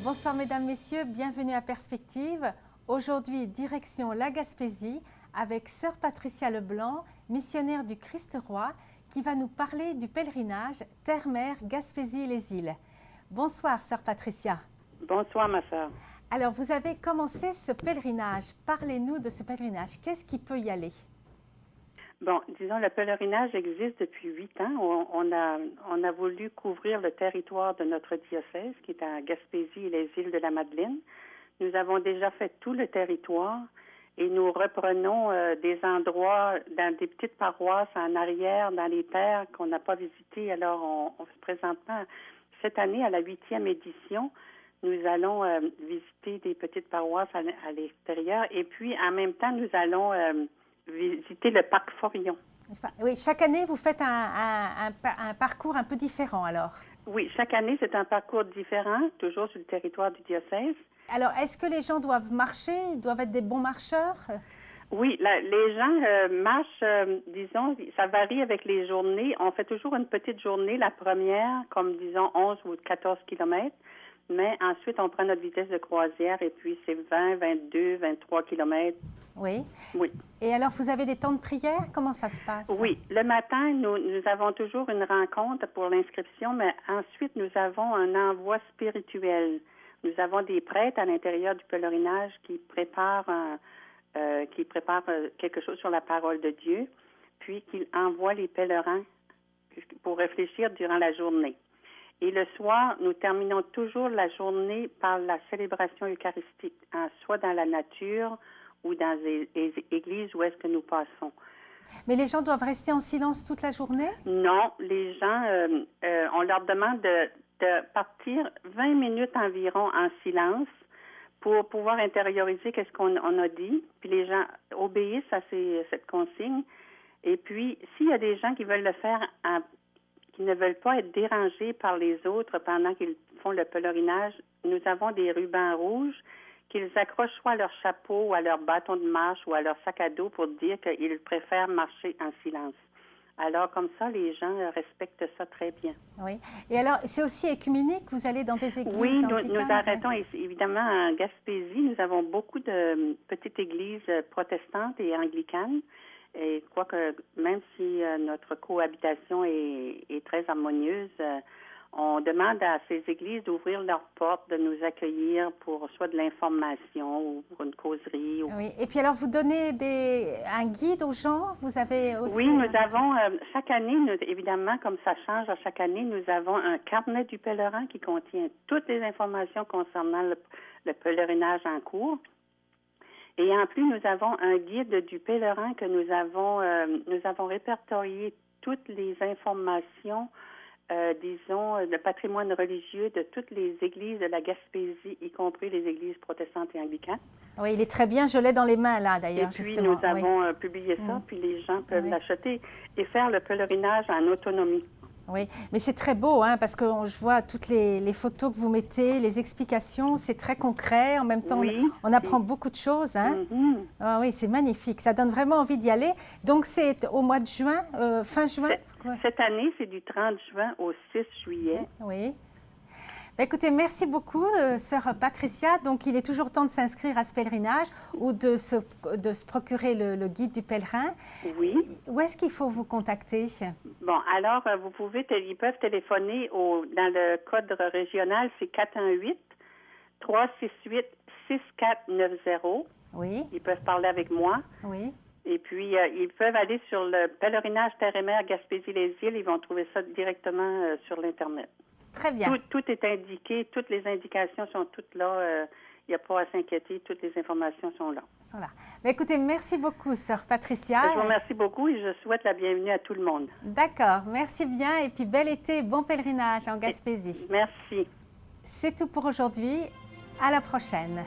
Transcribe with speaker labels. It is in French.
Speaker 1: Bonsoir mesdames, messieurs, bienvenue à Perspective. Aujourd'hui, direction la Gaspésie avec sœur Patricia Leblanc, missionnaire du Christ-Roi, qui va nous parler du pèlerinage Terre-Mer, Gaspésie et les îles. Bonsoir sœur Patricia.
Speaker 2: Bonsoir ma sœur.
Speaker 1: Alors vous avez commencé ce pèlerinage. Parlez-nous de ce pèlerinage. Qu'est-ce qui peut y aller?
Speaker 2: Bon, disons, le pèlerinage existe depuis 8 ans. On a voulu couvrir le territoire de notre diocèse, qui est à Gaspésie et les îles de la Madeleine. Nous avons déjà fait tout le territoire et nous reprenons des endroits dans des petites paroisses en arrière, dans les terres qu'on n'a pas visitées. Alors, présentement, cette année, à la 8e édition, nous allons visiter des petites paroisses à l'extérieur et puis, en même temps, nous allons visiter le parc Forillon.
Speaker 1: Oui, chaque année, vous faites un parcours un peu différent, alors?
Speaker 2: Oui, chaque année, c'est un parcours différent, toujours sur le territoire du diocèse.
Speaker 1: Alors, est-ce que les gens doivent marcher? Ils doivent être des bons marcheurs?
Speaker 2: Oui, les gens marchent, disons, ça varie avec les journées. On fait toujours une petite journée, la première, comme disons 11 ou 14 kilomètres. Mais ensuite, on prend notre vitesse de croisière et puis c'est 20, 22, 23 kilomètres.
Speaker 1: Oui.
Speaker 2: Oui.
Speaker 1: Et alors, vous avez des temps de prière? Comment ça se passe?
Speaker 2: Oui. Le matin, nous avons toujours une rencontre pour l'inscription, mais ensuite, nous avons un envoi spirituel. Nous avons des prêtres à l'intérieur du pèlerinage qui préparent quelque chose sur la parole de Dieu, puis qui envoient les pèlerins pour réfléchir durant la journée. Et le soir, nous terminons toujours la journée par la célébration eucharistique, soit dans la nature ou dans les églises où est-ce que nous passons.
Speaker 1: Mais les gens doivent rester en silence toute la journée?
Speaker 2: Non, les gens, on leur demande de partir 20 minutes environ en silence pour pouvoir intérioriser qu'est-ce qu'on a dit. Puis les gens obéissent à cette consigne. Et puis, s'il y a des gens qui veulent le faire qui ne veulent pas être dérangés par les autres pendant qu'ils font le pèlerinage, nous avons des rubans rouges qu'ils accrochent soit à leur chapeau ou à leur bâton de marche ou à leur sac à dos pour dire qu'ils préfèrent marcher en silence. Alors, comme ça, les gens respectent ça très bien.
Speaker 1: Oui. Et alors, c'est aussi écuménique? Vous allez dans des églises?
Speaker 2: Oui, nous arrêtons évidemment en Gaspésie. Nous avons beaucoup de petites églises protestantes et anglicanes. Et je crois que même si notre cohabitation est très harmonieuse, on demande à ces églises d'ouvrir leurs portes, de nous accueillir pour soit de l'information ou pour une causerie.
Speaker 1: Oui. Et puis alors, vous donnez un guide aux gens? Vous avez aussi...
Speaker 2: Oui, nous avons, chaque année, évidemment, comme ça change à chaque année, nous avons un carnet du pèlerin qui contient toutes les informations concernant le pèlerinage en cours. Et en plus, nous avons un guide du pèlerin que nous avons répertorié toutes les informations, disons, de patrimoine religieux de toutes les églises de la Gaspésie, y compris les églises protestantes et anglicanes.
Speaker 1: Oui, il est très bien. Je l'ai dans les mains, là, d'ailleurs,
Speaker 2: justement. Et puis,
Speaker 1: justement.
Speaker 2: nous avons publié ça, puis les gens peuvent l'acheter et faire le pèlerinage en autonomie.
Speaker 1: Oui, mais c'est très beau, hein, parce que je vois toutes les photos que vous mettez, les explications, c'est très concret. En même temps, oui, on apprend beaucoup de choses. Hein. Ah, oui, c'est magnifique. Ça donne vraiment envie d'y aller. Donc, c'est au mois de juin, fin juin?
Speaker 2: Cette année, c'est du 30 juin au 6 juillet.
Speaker 1: Oui. Écoutez, merci beaucoup, sœur Patricia. Donc, il est toujours temps de s'inscrire à ce pèlerinage ou de se procurer le guide du pèlerin.
Speaker 2: Oui.
Speaker 1: Où est-ce qu'il faut vous contacter?
Speaker 2: Bon, alors, ils peuvent téléphoner dans le code régional, c'est 418-368-6490.
Speaker 1: Oui.
Speaker 2: Ils peuvent parler avec moi.
Speaker 1: Oui.
Speaker 2: Et puis, ils peuvent aller sur le pèlerinage Terre-et-Mer Gaspésie-les-Îles. Ils vont trouver ça directement sur l'Internet.
Speaker 1: Très bien.
Speaker 2: Tout est indiqué, toutes les indications sont toutes là. Il n'y a pas à s'inquiéter, toutes les informations sont là.
Speaker 1: Sont là. Mais écoutez, merci beaucoup, sœur Patricia.
Speaker 2: Je vous remercie beaucoup et je souhaite la bienvenue à tout le monde.
Speaker 1: D'accord, merci bien et puis bel été, bon pèlerinage en Gaspésie.
Speaker 2: Merci.
Speaker 1: C'est tout pour aujourd'hui. À la prochaine.